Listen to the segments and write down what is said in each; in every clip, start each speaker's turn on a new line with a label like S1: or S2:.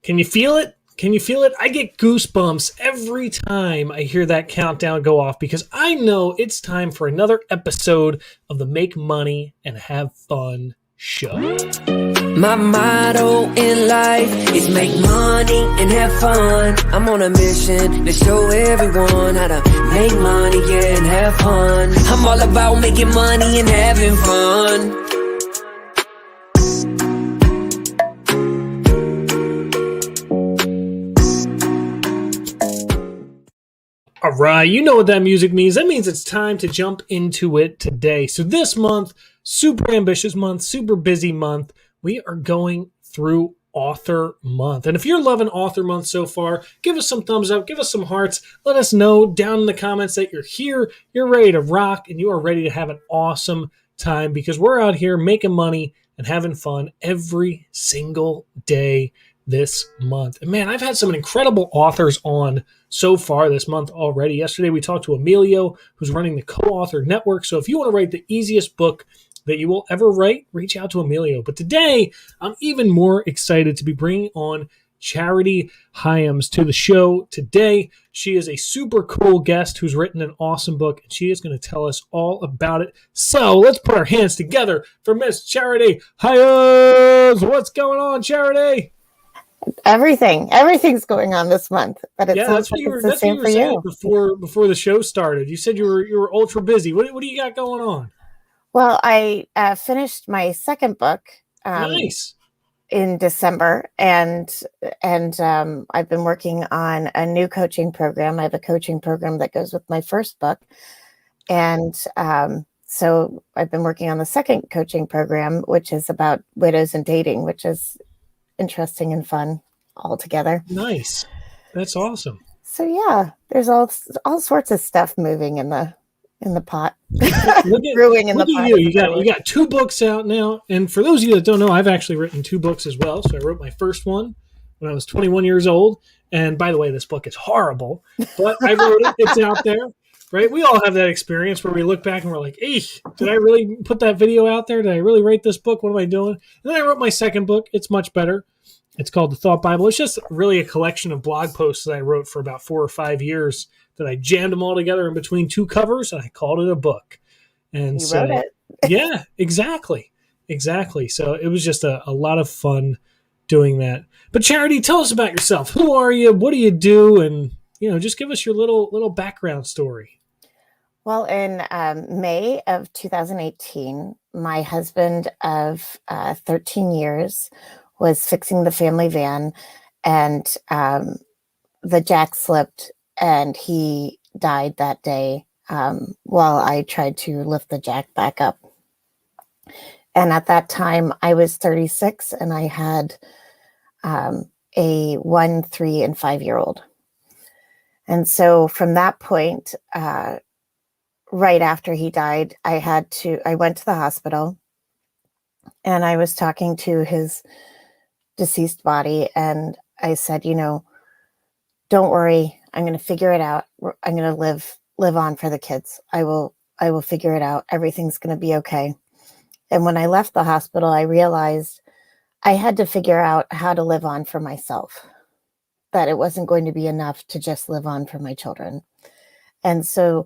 S1: Can you feel it? Can you feel it? I get goosebumps every time I hear that countdown go off because I know it's time for another episode of the Make Money and Have Fun show.
S2: My motto in life is make money and have fun. I'm on a mission to show everyone how to make money, yeah, and have fun. I'm all about making money and having fun.
S1: All right, you know what that music means. That means it's time to jump into it today. So this month, super ambitious month, super busy month, we are going through Author Month. And if you're loving Author Month so far, give us some thumbs up, give us some hearts. Let us know down in the comments that you're here, you're ready to rock, and you are ready to have an awesome time because we're out here making money and having fun every single day this month. And man, I've had some incredible authors on so far this month already. Yesterday, we talked to Emilio, who's running the Co-Author Network. So if you want to write the easiest book that you will ever write, reach out to Emilio. But today, I'm even more excited to be bringing on Charity Hyams to the show today. She is a super cool guest who's written an awesome book, and she is going to tell us all about it. So let's put our hands together for Miss Charity Hyams. What's going on, Charity?
S3: Everything's going on this month, but
S1: that's what you were saying before the show started. You said you were ultra busy. What do you got going on?
S3: Well, I finished my second book
S1: Nice.
S3: in December, and I've been working on a new coaching program. I have a coaching program that goes with my first book, and so I've been working on the second coaching program, which is about widows and dating, which is interesting and fun all together.
S1: Nice. That's awesome.
S3: So yeah, there's all sorts of stuff moving in the pot.
S1: Brewing in the pot. You got two books out now. And for those of you that don't know, I've actually written two books as well. So I wrote my first one when I was 21 years old. And by the way, this book is horrible, but I wrote it. It's out there. Right? We all have that experience where we look back and we're like, eesh, did I really put that video out there? Did I really write this book? What am I doing? And then I wrote my second book. It's much better. It's called The Thought Bible. It's just really a collection of blog posts that I wrote for about 4 or 5 years that I jammed them all together in between two covers, and I called it a book. And
S3: you wrote it.
S1: Yeah, exactly. So it was just a lot of fun doing that. But Charity, tell us about yourself. Who are you? What do you do? And, just give us your little background story.
S3: Well, in May of 2018, my husband of 13 years was fixing the family van, and the jack slipped, and he died that day while I tried to lift the jack back up. And at that time, I was 36, and I had a 1, 3, and 5-year-old. And so from that point, right after he died, I went to the hospital, and I was talking to his deceased body, and I said, don't worry, I'm going to figure it out. I'm going to live on for the kids. I will figure it out. Everything's going to be okay. And when I left the hospital, I realized I had to figure out how to live on for myself, that it wasn't going to be enough to just live on for my children. And so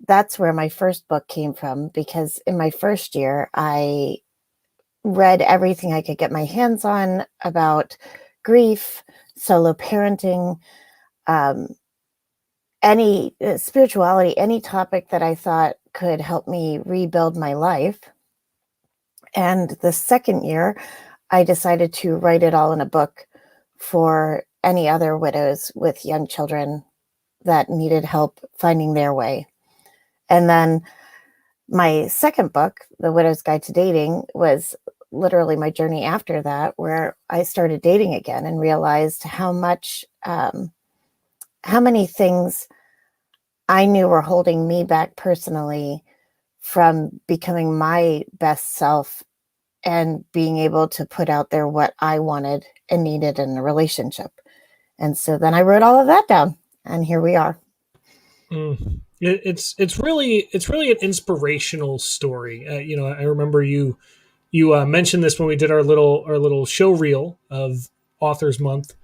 S3: that's where my first book came from, because in my first year, I read everything I could get my hands on about grief, solo parenting, any spirituality, any topic that I thought could help me rebuild my life. And the second year, I decided to write it all in a book for any other widows with young children that needed help finding their way. And then my second book, The Widow's Guide to Dating, was literally my journey after that, where I started dating again and realized how many things I knew were holding me back personally from becoming my best self and being able to put out there what I wanted and needed in a relationship. And so then I wrote all of that down, and here we are.
S1: It's really an inspirational story. I remember you mentioned this when we did our little show reel of Authors Month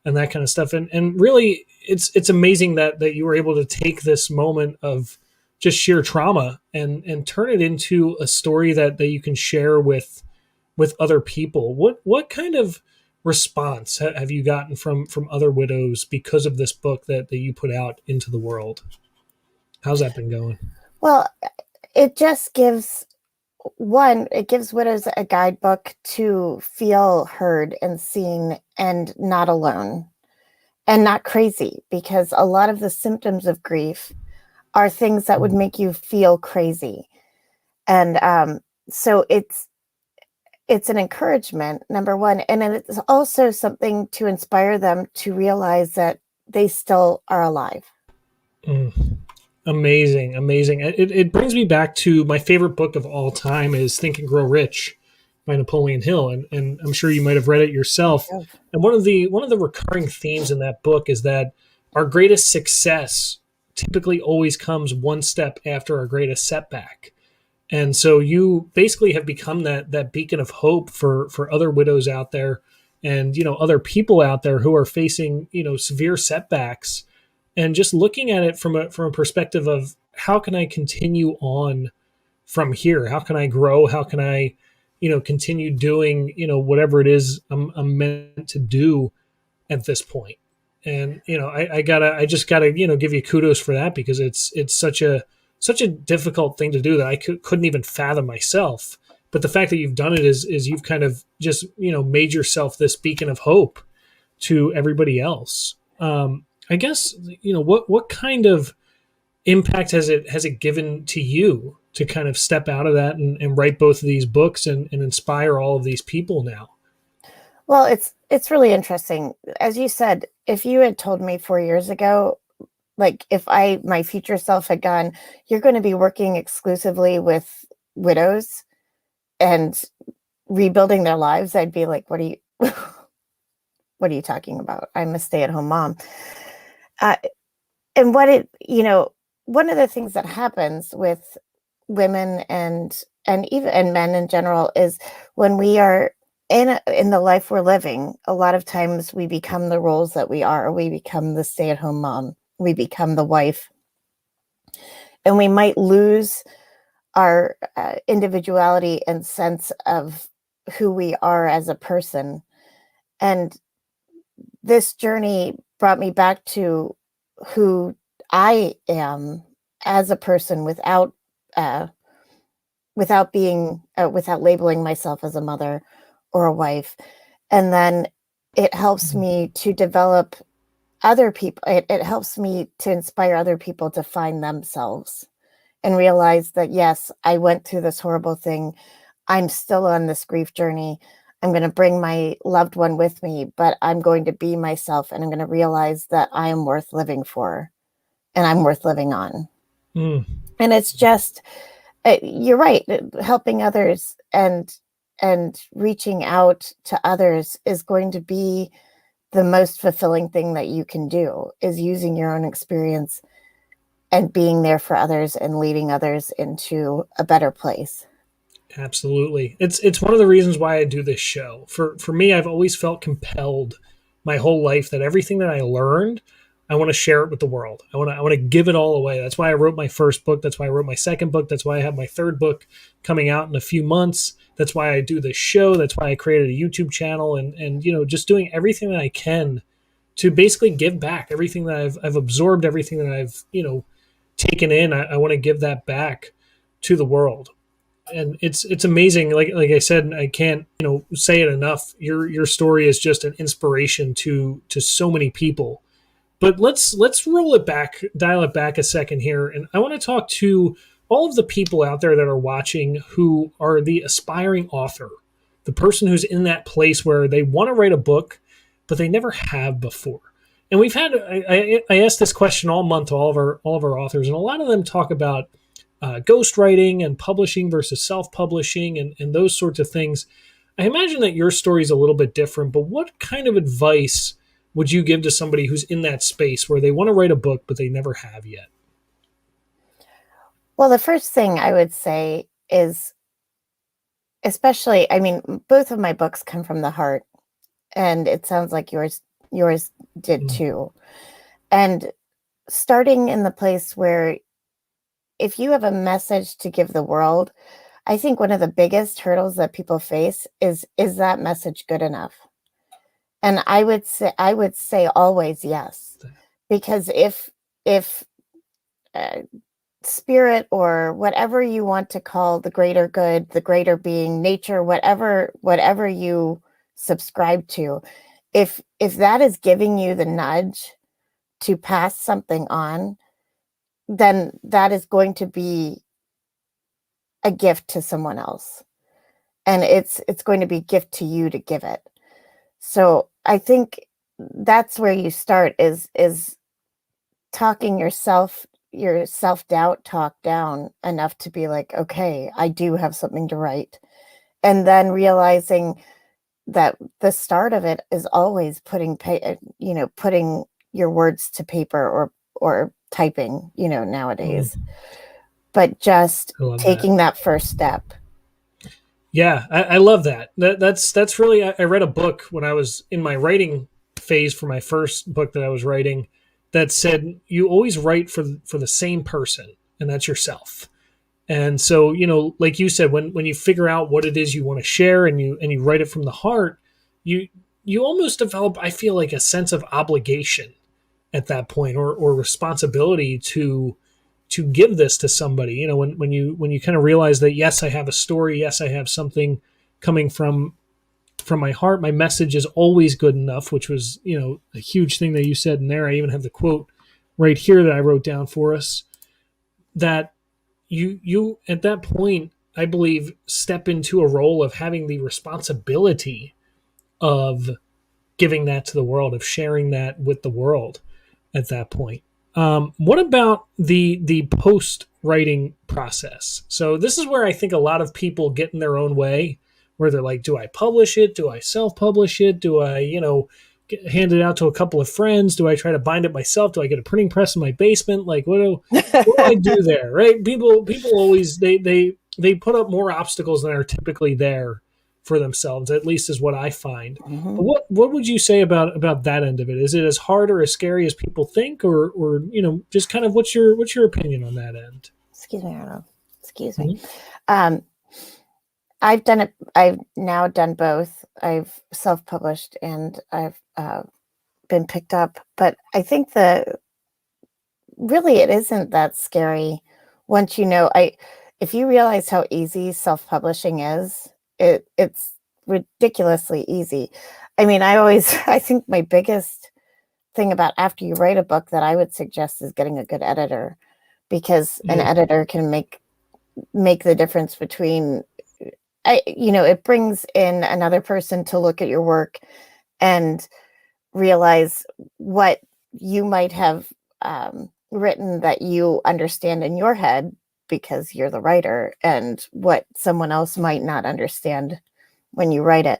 S1: and that kind of stuff. And really, it's amazing that you were able to take this moment of just sheer trauma and turn it into a story that you can share with other people. What kind of response have you gotten from other widows because of this book that you put out into the world? How's that been going?
S3: Well, it just gives it gives widows a guidebook to feel heard and seen and not alone and not crazy, because a lot of the symptoms of grief are things that would make you feel crazy. And so it's an encouragement, number one, and then it's also something to inspire them to realize that they still are alive.
S1: Amazing. It brings me back to my favorite book of all time is Think and Grow Rich by Napoleon Hill, and I'm sure you might have read it yourself. And one of the recurring themes in that book is that our greatest success typically always comes one step after our greatest setback. And so you basically have become that beacon of hope for other widows out there, and other people out there who are facing severe setbacks, and just looking at it from a perspective of how can I continue on from here? How can I grow? How can I continue doing whatever it is I'm meant to do at this point? And I just gotta give you kudos for that, because it's such a difficult thing to do that I couldn't even fathom myself. But the fact that you've done it is you've kind of just made yourself this beacon of hope to everybody else. I guess what kind of impact has it given to you to kind of step out of that and write both of these books and inspire all of these people now?
S3: Well, it's really interesting. As you said, if you had told me 4 years ago, like if my future self had gone, you're going to be working exclusively with widows and rebuilding their lives, I'd be like, what are you, what are you talking about? I'm a stay-at-home mom. And one of the things that happens with women and even men in general is when we are in the life we're living, a lot of times we become the roles that we are. We become the stay-at-home mom. We become the wife. And we might lose our individuality and sense of who we are as a person. And this journey brought me back to who I am as a person without labeling myself as a mother or a wife. And then it helps me to develop other people. It helps me to inspire other people to find themselves and realize that, yes, I went through this horrible thing. I'm still on this grief journey. I'm going to bring my loved one with me, but I'm going to be myself, and I'm going to realize that I am worth living for and I'm worth living on. And it's just, you're right, helping others and reaching out to others is going to be the most fulfilling thing that you can do, is using your own experience and being there for others and leading others into a better place.
S1: Absolutely. It's one of the reasons why I do this show. For me, I've always felt compelled my whole life that everything that I learned, I want to share it with the world. I want to give it all away. That's why I wrote my first book. That's why I wrote my second book. That's why I have my third book coming out in a few months. That's why I do this show. That's why I created a YouTube channel and just doing everything that I can to basically give back everything that I've absorbed, everything that I've, taken in. I want to give that back to the world. And it's amazing. Like I said, I can't, say it enough. Your story is just an inspiration to so many people. But let's roll it back, dial it back a second here. And I want to talk to all of the people out there that are watching who are the aspiring author, the person who's in that place where they want to write a book, but they never have before. And we've had, I asked this question all month to all of our authors, and a lot of them talk about ghostwriting and publishing versus self-publishing and those sorts of things. I imagine that your story is a little bit different, but what kind of advice would you give to somebody who's in that space where they want to write a book, but they never have yet?
S3: Well, the first thing I would say is, especially, both of my books come from the heart. and it sounds like yours did
S1: Mm.
S3: too. And starting in the place where if you have a message to give the world, I think one of the biggest hurdles that people face is that message good enough? And I would say always yes, because if uh, spirit or whatever you want to call the greater good, the greater being, nature, whatever you subscribe to, if that is giving you the nudge to pass something on, then that is going to be a gift to someone else, and it's going to be a gift to you to give it. So I think that's where you start is talking your self-doubt talk down enough to be like, okay, I do have something to write. And then realizing that the start of it is always putting your words to paper or typing, nowadays, but just
S1: I love that.
S3: taking that first step.
S1: Yeah, I love that. That's really. I read a book when I was in my writing phase for my first book that I was writing that said you always write for the same person, and that's yourself. And so, like you said, when you figure out what it is you want to share and you write it from the heart, you you almost develop, I feel like, a sense of obligation at that point, or responsibility to give this to somebody. When you kind of realize that, yes, I have a story, yes, I have something coming from my heart, my message is always good enough, which was, a huge thing that you said in there. I even have the quote right here that I wrote down for us, that you at that point, I believe, step into a role of having the responsibility of giving that to the world, of sharing that with the world at that point. What about the post writing process? So this is where I think a lot of people get in their own way, where they're like, do I publish it? Do I self publish it? Do I, hand it out to a couple of friends? Do I try to bind it myself? Do I get a printing press in my basement? Like, what do I do there? Right? People always, they put up more obstacles than are typically there for themselves, at least is what I find.
S3: Mhm.
S1: What would you say about that end of it? Is it as hard or as scary as people think, or just kind of what's your opinion on that end?
S3: Excuse me, Arnold. Excuse me.
S1: Mhm.
S3: Um, I've done it. I've now done both. I've self-published and I've been picked up. But I think really it isn't that scary once if you realize how easy self-publishing is, it's ridiculously easy. I mean, I think my biggest thing about after you write a book that I would suggest is getting a good editor, because an
S1: Yeah.
S3: editor can make the difference between it brings in another person to look at your work and realize what you might have written that you understand in your head because you're the writer, and what someone else might not understand when you write it.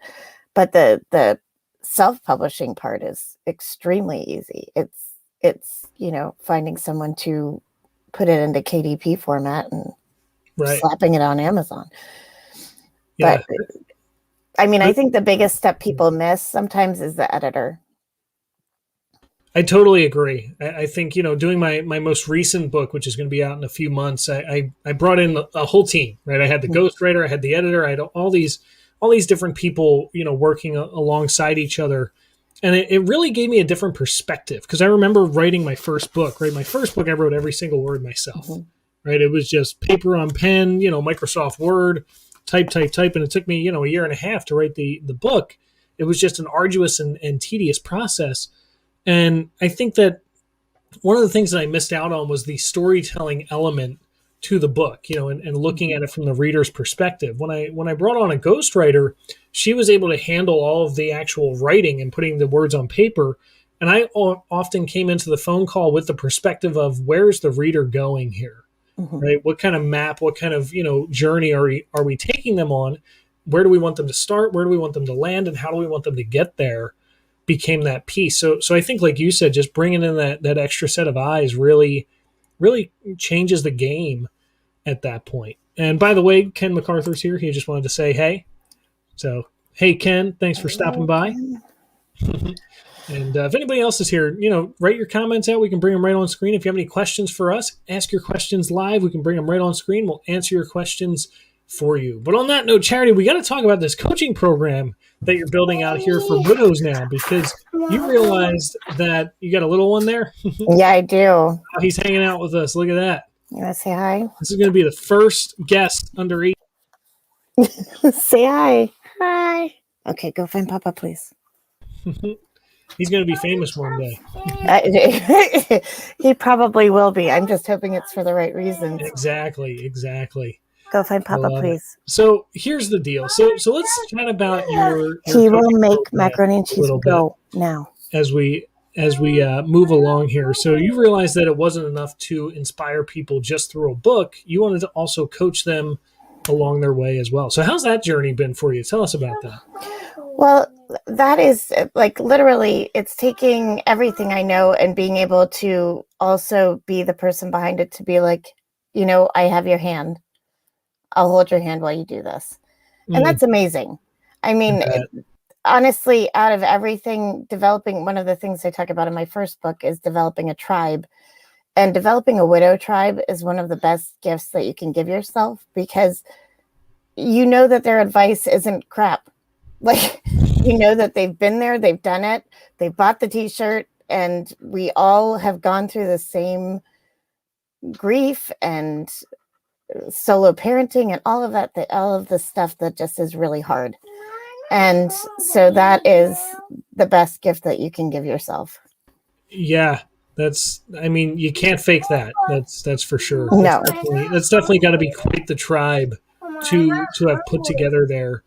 S3: But the self-publishing part is extremely easy. It's finding someone to put it into KDP format and
S1: Right.
S3: slapping it on Amazon.
S1: Yeah.
S3: But I mean, I
S1: But-
S3: think the biggest step people miss sometimes is the editor.
S1: I totally agree. I think, doing my most recent book, which is going to be out in a few months, I brought in a whole team, right? I had the ghostwriter, I had the editor, I had all these different people, working alongside each other. And it really gave me a different perspective, because I remember writing my first book, right? My first book, I wrote every single word myself,
S3: Mm-hmm.
S1: right? It was just paper on pen, Microsoft Word, type, type, type. And it took me, a year and a half to write the book. It was just an arduous and tedious process. And I think that one of the things that I missed out on was the storytelling element to the book, and looking at it from the reader's perspective. When I brought on a ghostwriter, she was able to handle all of the actual writing and putting the words on paper. And I often came into the phone call with the perspective of, where's the reader going here,
S3: Mm-hmm.
S1: right? What kind of map, what kind of, journey are we taking them on? Where do we want them to start? Where do we want them to land? And how do we want them to get there? Became that piece. So I think, like you said, just bringing in that extra set of eyes really changes the game at that point. And by the way, Ken MacArthur's here. He just wanted to say hey. So hey, Ken, thanks for stopping by. And if anybody else is here, write your comments out. We can bring them right on screen. If you have any questions for us, ask your questions live. We can bring them right on screen. We'll answer your questions for you. But on that note, Charity, we got to talk about this coaching program that you're building out here for widows now, because you realized that you got a little one there.
S3: Yeah, I do.
S1: He's hanging out with us. Look at that.
S3: You want to say hi?
S1: This is going to be the first guest under 8.
S3: Say hi. Hi. Okay, go find Papa, please.
S1: He's going to be famous one day.
S3: He probably will be. I'm just hoping it's for the right reasons.
S1: Exactly.
S3: Go find Papa, please.
S1: So here's the deal. So let's chat about your
S3: He will make macaroni and cheese go now.
S1: As we move along here. So you realized that it wasn't enough to inspire people just through a book. You wanted to also coach them along their way as well. So how's that journey been for you? Tell us about that.
S3: Well, that is like literally, it's taking everything I know and being able to also be the person behind it, to be like, I have your hand. I'll hold your hand while you do this. And that's amazing. I mean, honestly, out of everything, developing, one of the things I talk about in my first book is developing a tribe. And developing a widow tribe is one of the best gifts that you can give yourself, because that their advice isn't crap. Like, that they've been there, they've done it, they bought the t-shirt, and we all have gone through the same grief and solo parenting and all of that, all of the stuff that just is really hard. And so that is the best gift that you can give yourself.
S1: Yeah, you can't fake that. That's for sure.
S3: No.
S1: That's definitely got to be quite the tribe to have put together there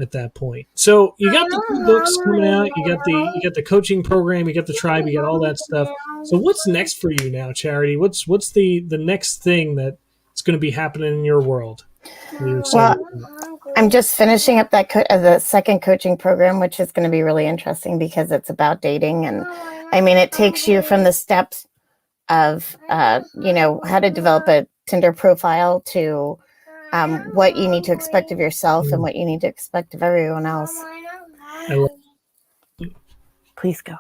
S1: at that point. So you got the 2 books coming out, you got the coaching program, you got the tribe, you got all that stuff. So what's next for you now, Charity? What's the next thing that's going to be happening in your world?
S3: Well, I'm just finishing up the second coaching program, which is going to be really interesting because it's about dating. And I mean, it takes you from the steps of, how to develop a Tinder profile to what you need to expect of yourself and what you need to expect of everyone else. Please go.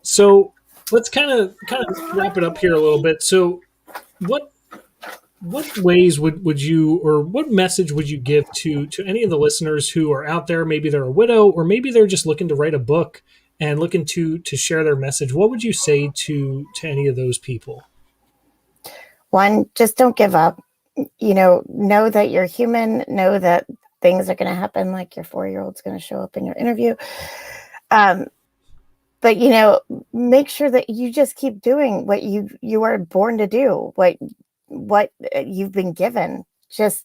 S1: So let's kind of wrap it up here a little bit. So what ways would you, or what message would you give to any of the listeners who are out there? Maybe they're a widow, or maybe they're just looking to write a book and looking to share their message. What would you say to any of those people?
S3: One, just don't give up. Know that you're human. Know that things are going to happen. Like your 4-year-old's going to show up in your interview. But make sure that you just keep doing what you are born to do. What you've been given. Just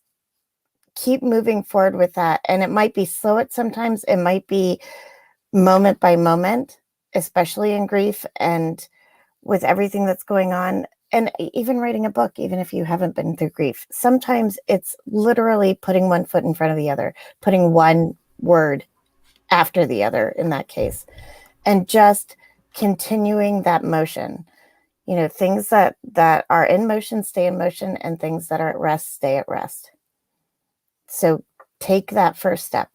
S3: keep moving forward with that. And it might be slow at sometimes. It might be moment by moment, especially in grief and with everything that's going on. And even writing a book, even if you haven't been through grief, sometimes it's literally putting one foot in front of the other, putting one word after the other in that case, and just continuing that motion. Things that are in motion, stay in motion, and things that are at rest, stay at rest. So take that first step.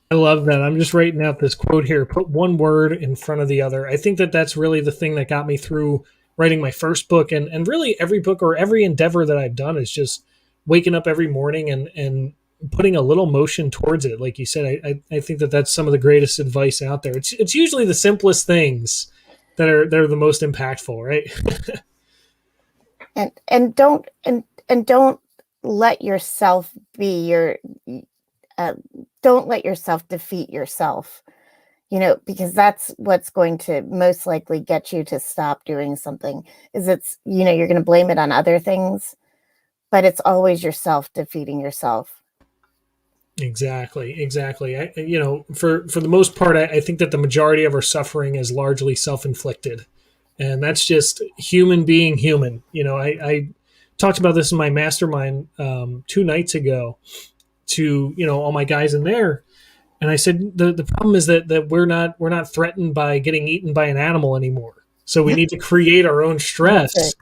S1: I love that. I'm just writing out this quote here. Put one word in front of the other. I think that's really the thing that got me through writing my first book. And really every book or every endeavor that I've done is just waking up every morning and putting a little motion towards it. Like you said, I think that's some of the greatest advice out there. It's usually the simplest things that are the most impactful, right?
S3: and don't let yourself be your don't let yourself defeat yourself, because that's what's going to most likely get you to stop doing something. Is you're going to blame it on other things, but it's always yourself defeating yourself.
S1: Exactly. For the most part, I think that the majority of our suffering is largely self-inflicted, and that's just human being human. I talked about this in my mastermind 2 nights ago to all my guys in there, and I said the problem is that we're not threatened by getting eaten by an animal anymore. So we need to create our own stress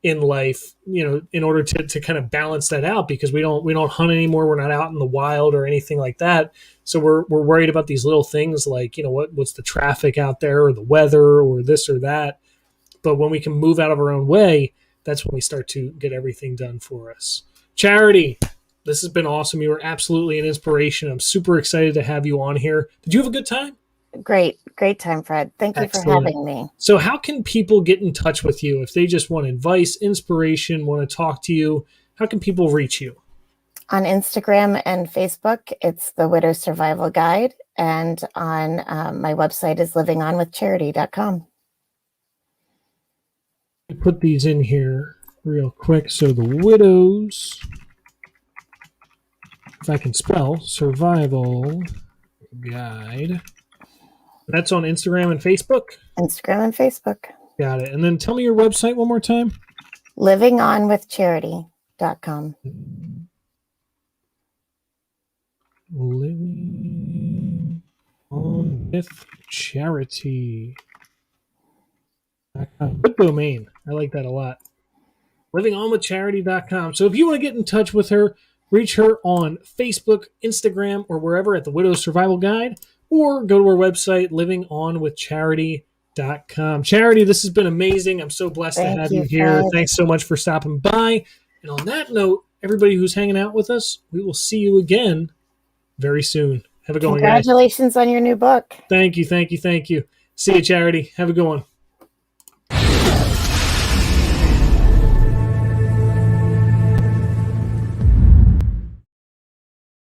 S1: in life, in order to kind of balance that out, because we don't hunt anymore. We're not out in the wild or anything like that. So we're worried about these little things like, what's the traffic out there, or the weather, or this or that. But when we can move out of our own way, that's when we start to get everything done for us. Charity, this has been awesome. You were absolutely an inspiration. I'm super excited to have you on here. Did you have a good time?
S3: Great time, Fred. Thank you for having me.
S1: So how can people get in touch with you if they just want advice, inspiration, want to talk to you? How can people reach you?
S3: On Instagram and Facebook, it's the Widow Survival Guide. And on my website is livingonwithcharity.com.
S1: Put these in here real quick. So the Widows, if I can spell, Survival Guide. That's on Instagram and Facebook?
S3: Instagram and Facebook.
S1: Got it. And then tell me your website one more time.
S3: livingonwithcharity.com.
S1: Living on with charity. Good domain. I like that a lot. livingonwithcharity.com. So if you want to get in touch with her, reach her on Facebook, Instagram, or wherever at the Widow's Survival Guide, or go to her website, livingonwithcharity.com. Charity, this has been amazing. I'm so blessed to have you here.
S3: Fred.
S1: Thanks so much for stopping by. And on that note, everybody who's hanging out with us, we will see you again very soon. Have a good one, guys.
S3: Congratulations on your new book.
S1: Thank you. See you, Charity. Have a good one.